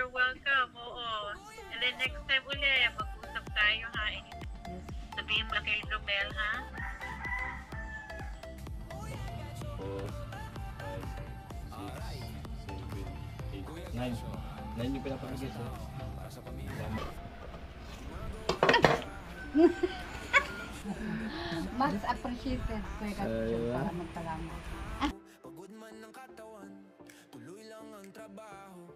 you're welcome. Oo. And then next time ulit, mag-usap tayo ha. Sabihin mo na kay Romel ha. 4, 5, 6, 7, 8, 9. 9 yung pinapakagis ha. Mas appreciated ko yung kapatid para magpalaman. Pagod man ng katawan, tuloy lang ang trabaho.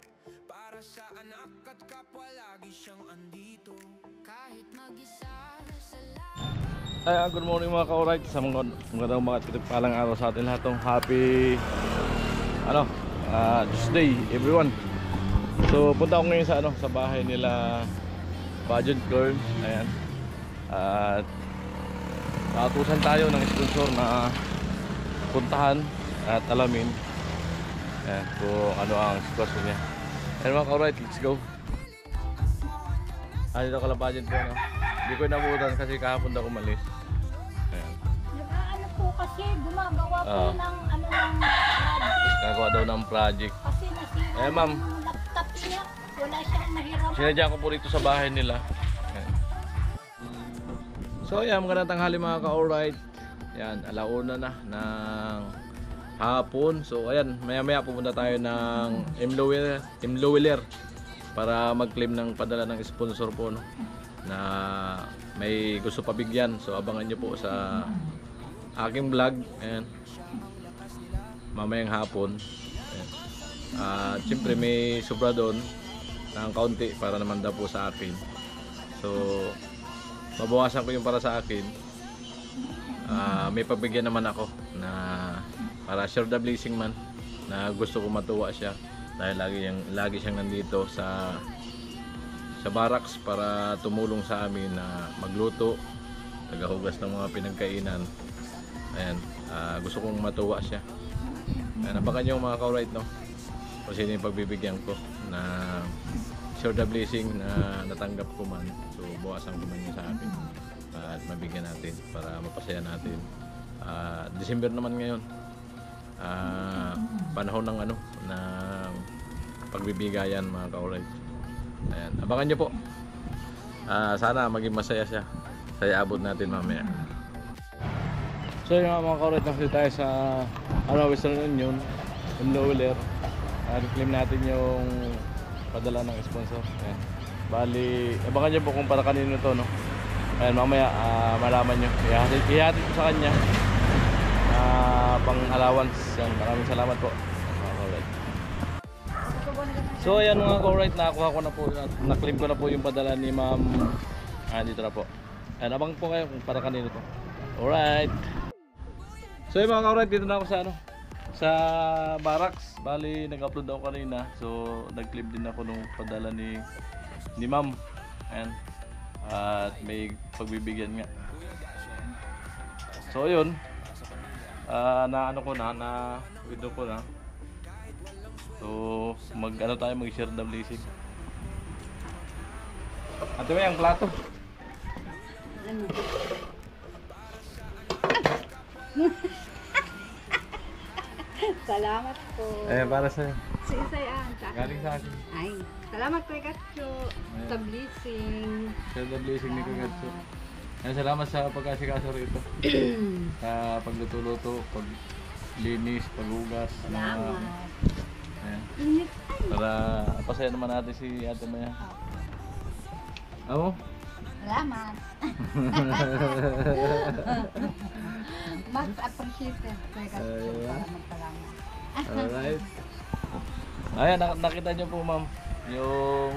Para sa anak at kapwa lagi siyang andito. Kahit mag-isa sa lahat. Good morning mga ka-alright. Sa magandang mga palang araw sa atin lahat. Happy Tuesday everyone. So punta ako ngayon sa bahay nila Budget Girl. Ayan. At nakatusan tayo ng sponsor na puntahan at alamin kung ano ang sitwasyon niya. Ayan mga ka-alright, let's go. Dito ka lang Budget Girl. Hindi ko inabutan kasi kahapon daw umalis. Ayan. Nag-aano po kasi gumagawa po ng project. Gagawa daw ng project. Kasi nasira Ma'am. yung laptop niya. Wala siyang mahirapan. Sinadya ko po rito sa bahay nila. Ayan. So ayan, magandang tanghali mga ka-alright. Ayan, alauna na ng hapon. So ayan, maya maya pupunta tayo ng Imlowiler para mag-claim ng padala ng sponsor po na may gusto pabigyan. So abangan nyo po sa aking vlog. Ayan. Mamayang hapon. Ayan. At siyempre may sobra doon ng kaunti para naman daw po sa akin. So mabawasan ko yung para sa akin. May pabigyan naman ako na para share the blessing man, na gusto ko matuwa siya dahil lagi siyang nandito sa barracks para tumulong sa amin na magluto, tagahugas ng mga pinagkainan. Ayan, gusto kong matuwa siya. Ayan, nabakan nyo mga ka-alright kung sino yung pagbibigyan ko na share the blessing na natanggap ko man. So buwasan ko man yun sa akin at mabigyan natin para mapasaya natin. December naman ngayon, panahon ng ng pagbibigayan mga ka-alright. Ayan, abangan nyo po. Sana maging masaya siya. Saya abot natin mamaya. So yung mga ka-alright, nakasali tayo sa Western Union Imlowiler. Reclaim natin yung padala ng sponsor. Ayan. Bali, abangan nyo po kung para kanino to Ayan, mamaya malaman nyo. Ihatid ko sa kanya pang allowance. Ayan, maraming salamat po. Alright. So ayan mga ka-alright, nakakuha ko na po, na-claim ko na po yung padala ni ma'am. Dito na po. Ayan, abang po kayo kung para kanino to. Alright. So yung mga ka-alright, dito na ako sa barracks. Bali, nag-upload ako kanina. So nag-claim din ako nung padala ni ma'am. Ayan. At may pagbibigyan nga. So yun, na video ko na. So tayo mag-share ng blessing. Ate may ang plato. Salamat po. Para sa'yo. Sa Galing sa akin. Ay, salamat po Katso sa blessing. Share the blessing ni Kugatsu. Salamat sa pag-asikaso rito. Sa pagluto-luto, paglinis, paghugas. Salamat. Ayan. Init. Para pasaya naman natin si Ate Maya. Amo? Salamat. Mas appreciated ko yung Katso para magpalaman. Alright. Ayan, nakita nyo po ma'am yung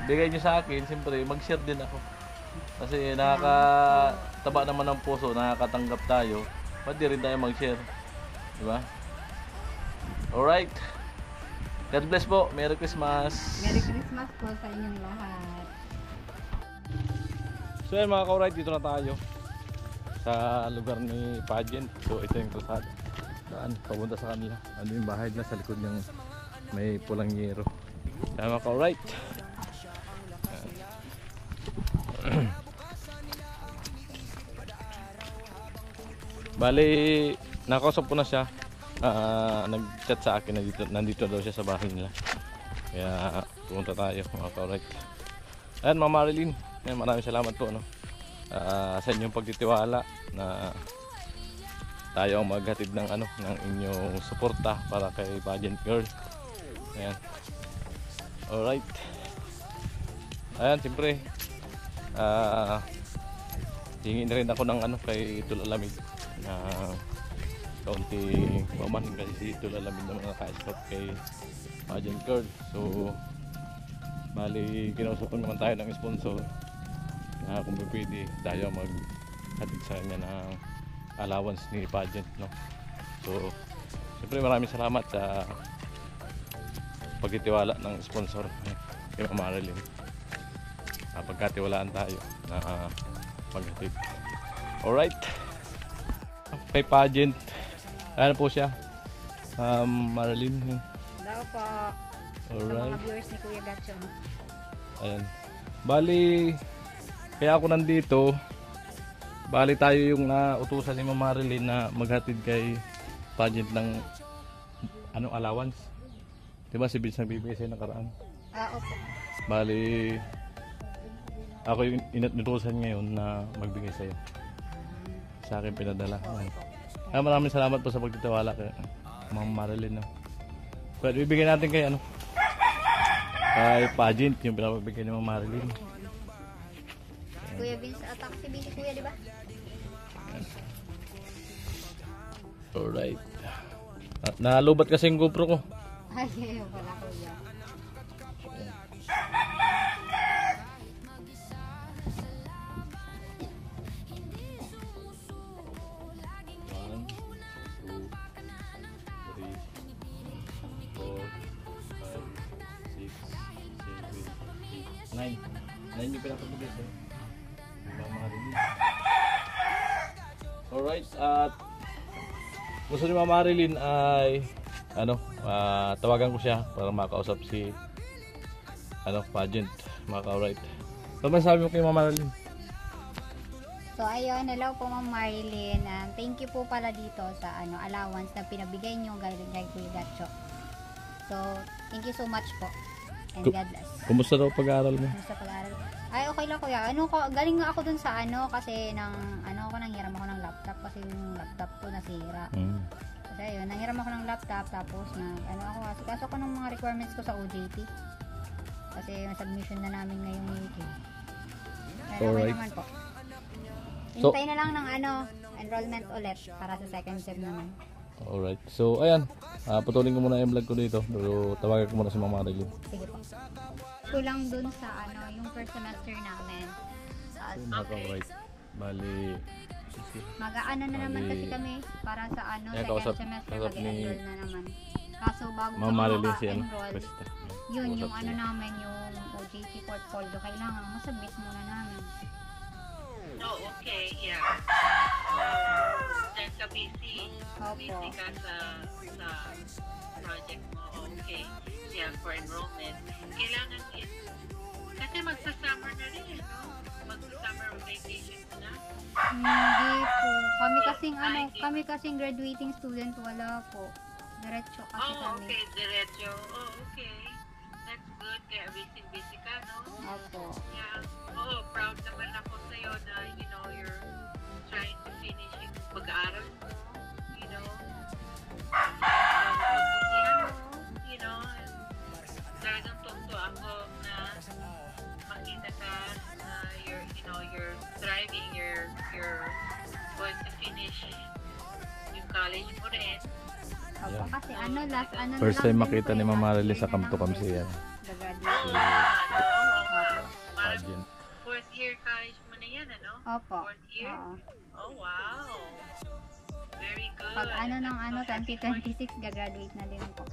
bigay nyo sa akin. Siyempre mag-share din ako kasi nakakataba naman ng puso, nakakatanggap tayo. Ba't di rin tayo mag-share, diba? Alright, God bless po. Merry Christmas. Merry Christmas po sa inyong lahat. So yan mga ka-alright, dito na tayo sa lugar ni Pageant. So ito yung kalsada papunta sa kanila. Ano yung bahay na sa likod niyang may pulang yero. Tama ka, alright. Bali, nakausap ko na siya. Nag-chat sa akin na nandito daw siya sa bahay nila. Kaya pumunta tayo mga ka-alright. Ayan Ma'am Marilyn, ayan, maraming salamat po sa inyong pagtitiwala na tayo ang maghatid ng ng inyong suporta para kay Pageant Girl. Ayan. Alright. Ayan, siyempre hingin na rin ako ng kay Idol Alamid na kaunting pamanin kasi si Idol Alamid naman naka-scout kay Pageant Girl. So bali kinausap naman tayo ng sponsor na kung pwede tayo maghatid sa kanya ng allowance ni Pageant, no? So siyempre maraming salamat sa pagtitiwala ng sponsor kay Ma'am Marilyn. Pagkatiwalaan tayo na maghatid. Alright, kay Pageant, ano po siya, Marilyn. Daw po. Sa Alright, mga viewers ni Kuya Gatchon. ayan, bali kaya ako nandito, bali tayo yung nautusan ni Ma'am Marilyn na maghatid kay Pageant ng allowance. Diba si Vince nagbibigay sa'yo nakaraan? Opo. Bali ako yung inutusan ngayon na magbigay sa'yo. Sa akin pinadala. Maraming salamat po sa pagtitiwala kay Ma'am Marilyn. Pwede bibigyan natin kay kay Pageant yung pinapabigay ni Ma'am Marilyn. Kuya Vince, atak si Billy Kuya, di ba? Alright. Nalubat kasi yung GoPro ko. Ay, wala Kuya. Nine yung pinapabigay sa'yo. Ma'am Marilyn. Alright, at gusto ni Ma'am Marilyn ay tawagan ko siya para makausap si Pageant, alright. So masasabi mo kay Ma'am Marilyn? So ayun, hello po Ma'am Marilyn. Thank you po pala dito sa allowance na pinabigay niyo kay Kuya Gatcho. So thank you so much po. And God bless. Kumusta daw pag-aaral mo? Kumusta pag-aaral? Ay, okay lang Kuya. Galing nga ako dun sa kasi nanghiram ako ng laptop kasi yung laptop ko nasira. Kasi ayun, nanghiram ako ng laptop tapos asikaso ko ng mga requirements ko sa OJT. Kasi yung submission na namin ngayong meeting. Kaya Alright. naman po. So, Hintay na lang ng enrollment ulit para sa second sem naman. alright. So ayan, putulin ko muna yung vlog ko dito. Pero tawagan ko muna si Ma'am Marilyn. Sige po. Kulang dun sa yung first semester namin. Alright. Bali Mag-aano na naman kasi kami para sa kausap- second semester kausap ni mag-enroll na naman. Kaso bago Ma'am Marilyn si enroll, Krista. yun Kausap yung siya. namin yung OJT portfolio kailangan masubmit muna namin. Oh, okay, yeah. Dahil ka busy. Opo. Busy ka sa project mo. Okay. Yeah, for enrollment. Kailangan kasi magsa-summer na rin, no? Magsa-summer vacation na. Hindi po. Kami kasing graduating student wala po. Diretso kasi kami. Okay, diretso. Oh, okay. That's good. Kaya busy ka, no? Opo. Yeah. Proud naman ako sa'yo na, you're trying to finish yung pag-aaral mo, and talagang tunto ako na makita ka na you're thriving, you're going to finish yung college mo rin. Opo, Yeah. kasi last First na lang time din makita po, ni Ma'am last Marilyn year sa na Camp to lang Camp po. siya. The graduation. Parang Pageant. fourth year college mo na yan, ano? Opo. Fourth year? Oo. Oh, wow. Very good. Pag 2026 gagraduate na din po.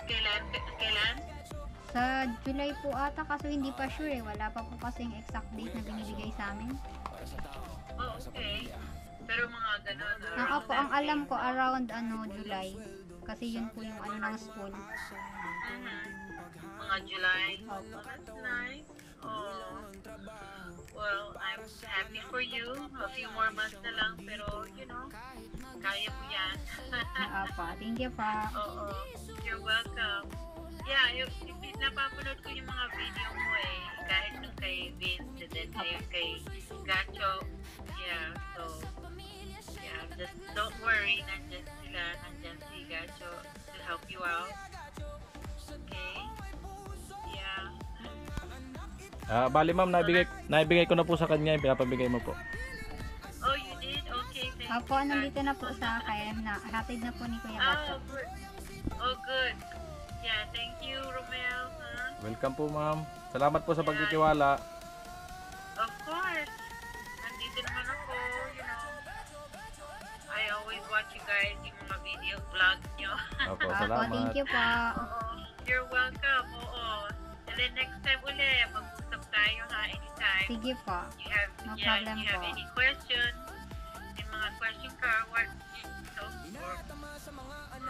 Kailan? Sa July po ata kaso hindi pa sure wala pa po kasing exact date na binibigay sa amin. Oh, okay. Pero mga ganun. Opo, ang alam ko around July kasi yun po yung ng school. Mga July. Opo. Oh, that's nice. Oh. Well, I'm happy for you. A few more months na lang, pero, kaya mo yan. Opo, thank you po. Oo. You're welcome. Yeah, yung napapanood ko yung mga video mo eh. Kahit nung kay Vince and then ngayon kay Gacho. Yeah, so yeah, just don't worry. Nandyan si Gacho to help you out. Okay? Yeah. Bali ma'am, naibigay ko na po sa kanya yung pinapabigay mo po. Oh, you did? Okay, thank you. Opo, nandito na po sa akin. Hatid na po ni Kuya Gacho. Oh, good. Oh, good. Yeah, thank you, Romel. Huh? Welcome po ma'am. Salamat po sa pagtitiwala. Of course. Nandito naman ako, you know. I always watch you guys, yung mga video vlogs nyo. Opo, Opo, salamat. thank you po. Oo. You're welcome. Oo. And then next time ulit, mag-usap tayo ha, anytime. Sige po. You have, No yeah, problem you have po. any questions, yung mga question ka, what you know, or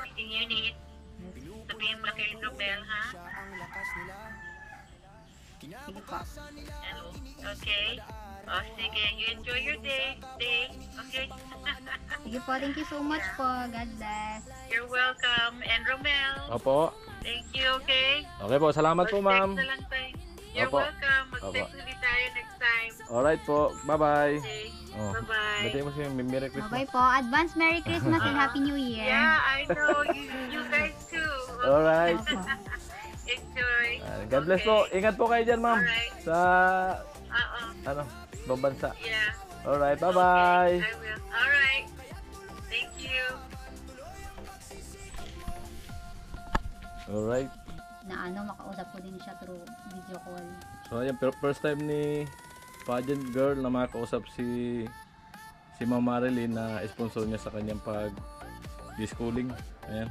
anything you need, sabihin mo lang kay Romel, ha? Sige po. Ano? Okay? O, sige. You enjoy your day. Okay? Sige po, thank you so much po. God bless. You're welcome. And Romel, Opo. thank you, okay? Okay po, salamat po ma'am. Mag-text na lang tayo. You're Opo. welcome. Mag-text Opo. ulit tayo next time. Alright po, bye-bye. Okay? Oh. Bye-bye. Batiin mo siya, Merry Christmas. Bye po. Advance Merry Christmas and Happy New Year. Yeah, I know. You guys too. Alright. Opo. Enjoy. God bless po. Ingat po kayo dyan ma'am. Alright. Sa, Uh-oh. ibang bansa. Yeah. Alright, bye-bye. Okay, I will. Alright. Thank you. Alright. Na makausap ko din siya through video call. So ayan, first time ni pageant girl na makausap si Ma'am Marilyn na sponsor niya sa kanyang pag-schooling. Ayan.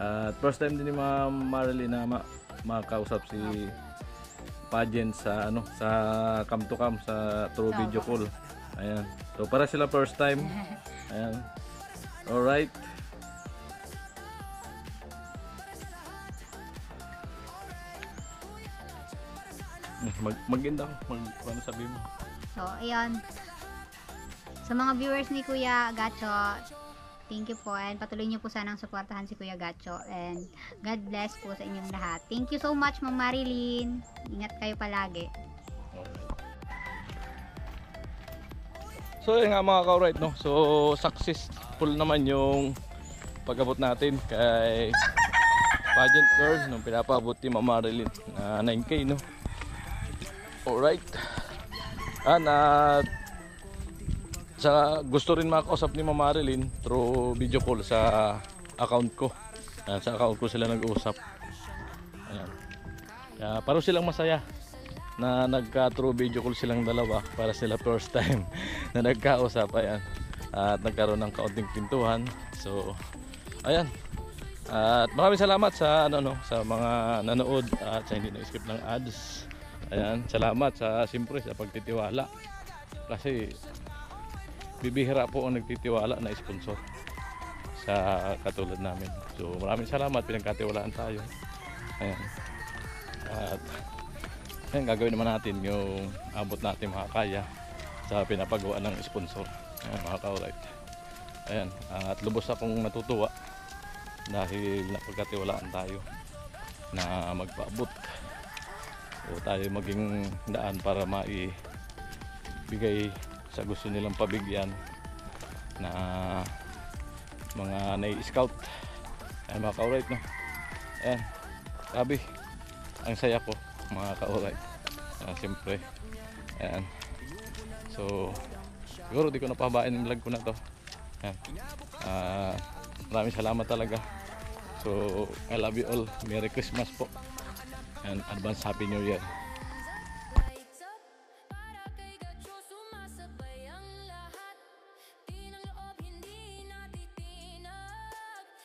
At first time din ni Ma'am Marilyn na makausap si pageant sa sa cam to cam sa through video call. Ayan. So para sila first time. Ayan. Alright. Maganda ano sabi mo? So, ayun. Sa mga viewers ni Kuya Gacho, thank you po and patuloy niyo po sanang suportahan si Kuya Gacho and God bless po sa inyong lahat. Thank you so much Ma'am Marilyn. Ingat kayo palagi. So yun nga mga ka-alright, no? So successful naman yung pag-abot natin kay pageant girl nung pinapabot ni Ma'am Marilyn na 9K, no? Alright. At sa gusto rin makausap ni Ma'am Marilyn through video call sa account ko. Sa account ko sila nag-uusap. Ayan. Kaya pareho silang masaya na nagka-through video call silang dalawa para sila first time na nagkausap. Ayan. At nagkaroon ng kaunting pintuhan. So, ayan. At maraming salamat sa sa mga nanood at sa hindi na-skip ng ads. Ayan, salamat siyempre sa pagtitiwala. Kasi bibihira po ang nagtitiwala na sponsor sa katulad namin. So maraming salamat, pinagkatiwalaan tayo. Ayan. At ayan, gagawin naman natin yung abot natin makakaya sa pinapagawa ng sponsor. Ayan, mga ka-alright. Ayan, at lubos akong natutuwa dahil napagkatiwalaan tayo na magpaabot o tayo maging daan para maibigay sa gusto nilang pabigyan na mga nai-scout. Ayan mga ka-alright, no? Ayan, sabi ang saya ko mga ka-alright. Siyempre ayan. So siguro di ko napahabain yung vlog ko na to. Ayan. Maraming salamat talaga. So I love you all. Merry Christmas po and advance Happy New Year.